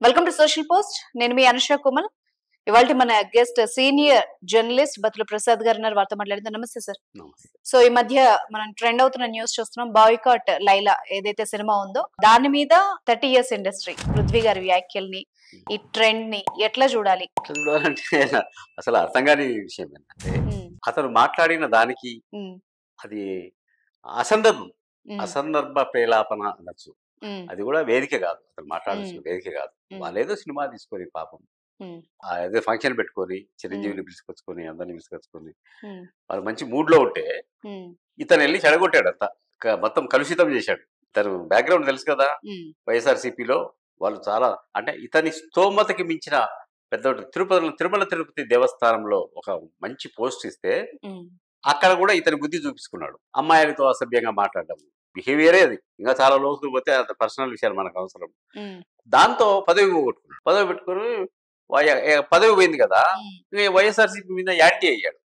Welcome to social post. నేను మీ అనుష కుమల్. ఇవాళ మన guest senior journalist Bathula Prasad గారు ఉన్నారు. వారితో మాట్లాడుతాం. నమస్తే సార్. సో ఈ మధ్య మనం ట్రెండ్ అవుతున్న న్యూస్ చూస్తున్నాం. బాయ్కాట్ లైలా ఏదైతే సినిమా ఉందో దాని మీద 30 years ఇండస్ట్రీ పృథ్వీ గారి వ్యాఖ్యల్ని, ఈ ట్రెండ్ ని ఎట్లా చూడాలి? చూడాలంటే అసలు అర్థం కాని విషయం ఏంటంటే అతను మాట్లాడిన దానికి అది అసందర్భ ప్రేలాపన అనొచ్చు. అది కూడా వేదిక కాదు, అతను మాట్లాడాల్సిన వేదిక కాదు. వాళ్ళేదో సినిమా తీసుకొని పాపం ఏదో ఫంక్షన్ పెట్టుకొని చిరంజీవిని పిలుచుకొచ్చుకొని అందరిని పిలుచుకొచ్చుకొని వాళ్ళు మంచి మూడ్ లో ఉంటే ఇతను వెళ్ళి చెడగొట్టాడు. అంతా మొత్తం కలుషితం చేశాడు. ఇతను బ్యాక్గ్రౌండ్ తెలుసు కదా, వైఎస్ఆర్సీపీలో వాళ్ళు చాలా అంటే ఇతని స్తోమతకి మించిన పెద్ద తిరుమల తిరుపతి దేవస్థానంలో ఒక మంచి పోస్ట్ ఇస్తే అక్కడ కూడా ఇతని బుద్ధి చూపించుకున్నాడు. అమ్మాయిలతో అసభ్యంగా మాట్లాడడం బిహేవియరే అది. ఇంకా చాలా లోతులు పోతే అంత పర్సనల్ విషయాలు మనకు అవసరం. దాంతో పదవి పోగొట్టుకున్నాడు. పదవి పెట్టుకుని పదవి పోయింది కదా, వైఎస్ఆర్సీపీ మీద యాంటీ అయ్యాడు.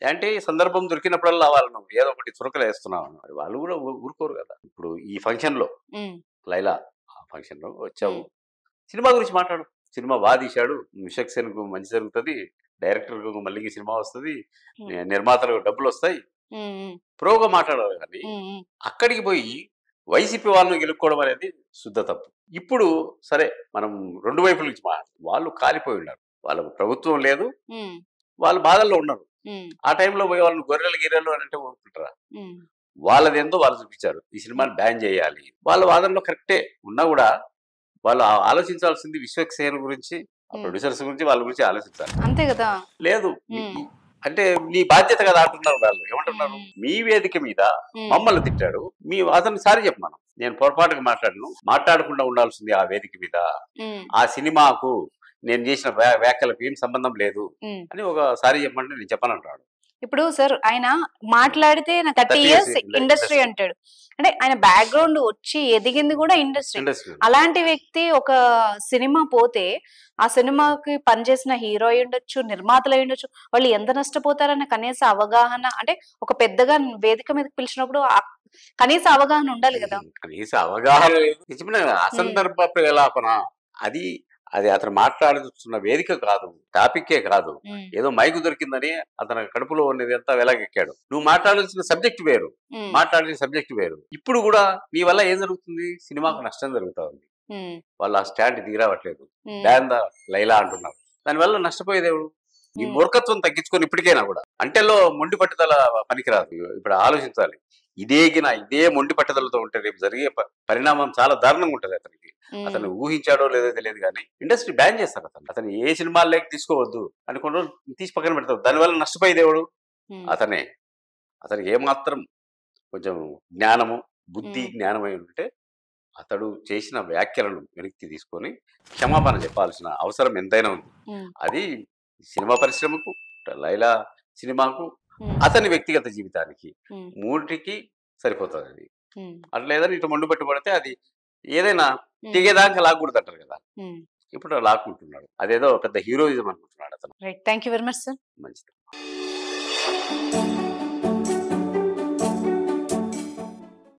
యాంటీ సందర్భం దొరికినప్పుడల్లా వాళ్ళను ఏదో ఒకటి చురకలు వేస్తున్నావు. వాళ్ళు కూడా ఊరుకోరు కదా. ఇప్పుడు ఈ ఫంక్షన్ లో లైలా ఫంక్షన్ లో వచ్చావు, సినిమా గురించి మాట్లాడు. సినిమా బాగా తీశాడు, విశ్వక్సేన్ కు మంచి జరుగుతుంది, డైరెక్టర్ కు మళ్ళీ సినిమా వస్తుంది, నిర్మాతలకు డబ్బులు వస్తాయి, ప్రోగా మాట్లాడాలి. కానీ అక్కడికి పోయి వైసీపీ వాళ్ళని గెలుపుకోవడం అనేది శుద్ధ తప్పు. ఇప్పుడు సరే మనం రెండు వైపుల నుంచి వాళ్ళు కాలిపోయి ఉన్నారు, వాళ్ళకు ప్రభుత్వం లేదు, వాళ్ళు బాధల్లో ఉన్నారు. ఆ టైంలో పోయి వాళ్ళని గొర్రెలు అని అంటే ఊరుకుంటారా? వాళ్ళది ఎంతో వాళ్ళు చూపించారు. ఈ సినిమాని బ్యాన్ చేయాలి, వాళ్ళ వాదనలో కరెక్టే ఉన్నా కూడా వాళ్ళు ఆలోచించాల్సింది విశ్వక్సేన్ గురించి, ప్రొడ్యూసర్స్ గురించి, వాళ్ళ గురించి ఆలోచించాలి. అంతే కదా. లేదు అంటే నీ బాధ్యత కదా అంటున్నారు. వాళ్ళు ఏమంటున్నారు, మీ వేదిక మీద మమ్మల్ని తిట్టాడు, మీ అతను సారి చెప్పమను, నేను పొరపాటుగా మాట్లాడకుండా ఉండాల్సింది ఆ వేదిక మీద, ఆ సినిమాకు నేను చేసిన వ్యాఖ్యలకు ఏం సంబంధం లేదు అని ఒకసారి చెప్పమంటే నేను చెప్పనంటాడు. ఇప్పుడు సార్ ఆయన మాట్లాడితే నా 30 years ఇండస్ట్రీ అంటాడు. అంటే ఆయన బ్యాక్గ్రౌండ్ వచ్చి ఎదిగింది కూడా ఇండస్ట్రీ. అలాంటి వ్యక్తి ఒక సినిమా పోతే ఆ సినిమాకి పనిచేసిన హీరో అయి ఉండొచ్చు, నిర్మాతలు అయి ఉండొచ్చు, వాళ్ళు ఎంత నష్టపోతారన్న కనీస అవగాహన, అంటే ఒక పెద్దగా వేదిక మీదకి పిలిచినప్పుడు కనీస అవగాహన ఉండాలి కదా. కనీస అవగాహన అసందర్భ ప్రలాపన అది అది అతను మాట్లాడుతున్న వేదిక కాదు, టాపిక్కే కాదు. ఏదో మైకు దొరికిందని అతని కడుపులో ఉన్నది అంతా వెలాగెక్కాడు. నువ్వు మాట్లాడాల్సిన సబ్జెక్ట్ వేరు, మాట్లాడిన సబ్జెక్ట్ వేరు. ఇప్పుడు కూడా నీ వల్ల ఏం జరుగుతుంది, సినిమాకు నష్టం జరుగుతా ఉంది. వాళ్ళు ఆ స్టాండ్ దిగిరావట్లేదు, బ్యాన్ ద లైలా అంటున్నారు. దానివల్ల నష్టపోయేదేవుడు. ఈ మూర్ఖత్వం తగ్గించుకొని ఇప్పటికైనా కూడా అంటేలో మొండి పట్టుదల పనికిరాదు. ఇప్పుడు ఆలోచించాలి. ఇదే మొండి పట్టుదలతో ఉంటే రేపు జరిగే పరిణామం చాలా దారుణంగా ఉంటుంది. అతను ఊహించాడో లేదో తెలియదు కానీ ఇండస్ట్రీ బ్యాన్ చేస్తారు. అతను ఏ సినిమాల్లోకి తీసుకోవద్దు అని కొన్ని రోజులు తీసి పక్కన పెడతారు. దానివల్ల నష్టపోయేదేవుడు అతనే. అతనికి ఏమాత్రం కొంచెం జ్ఞానము, బుద్ధి, జ్ఞానమై ఉంటే అతడు చేసిన వ్యాఖ్యలను వెనక్కి తీసుకొని క్షమాపణ చెప్పాల్సిన అవసరం ఎంతైనా ఉంది. అది సినిమా పరిశ్రమకు, లైలా సినిమాకు, అతని వ్యక్తిగత జీవితానికి, మూడికి సరిపోతుంది. అది అట్లా ఏదైనా ఇటు మొండు పట్టుబడితే అది ఏదైనా తెగేదాకా లాక్కూడదు అంటారు కదా. ఇప్పుడు లాక్కుంటున్నాడు. అదేదో పెద్ద హీరోయిజం అనుకుంటున్నాడు అతను. Thank you very much sir. మంచిది.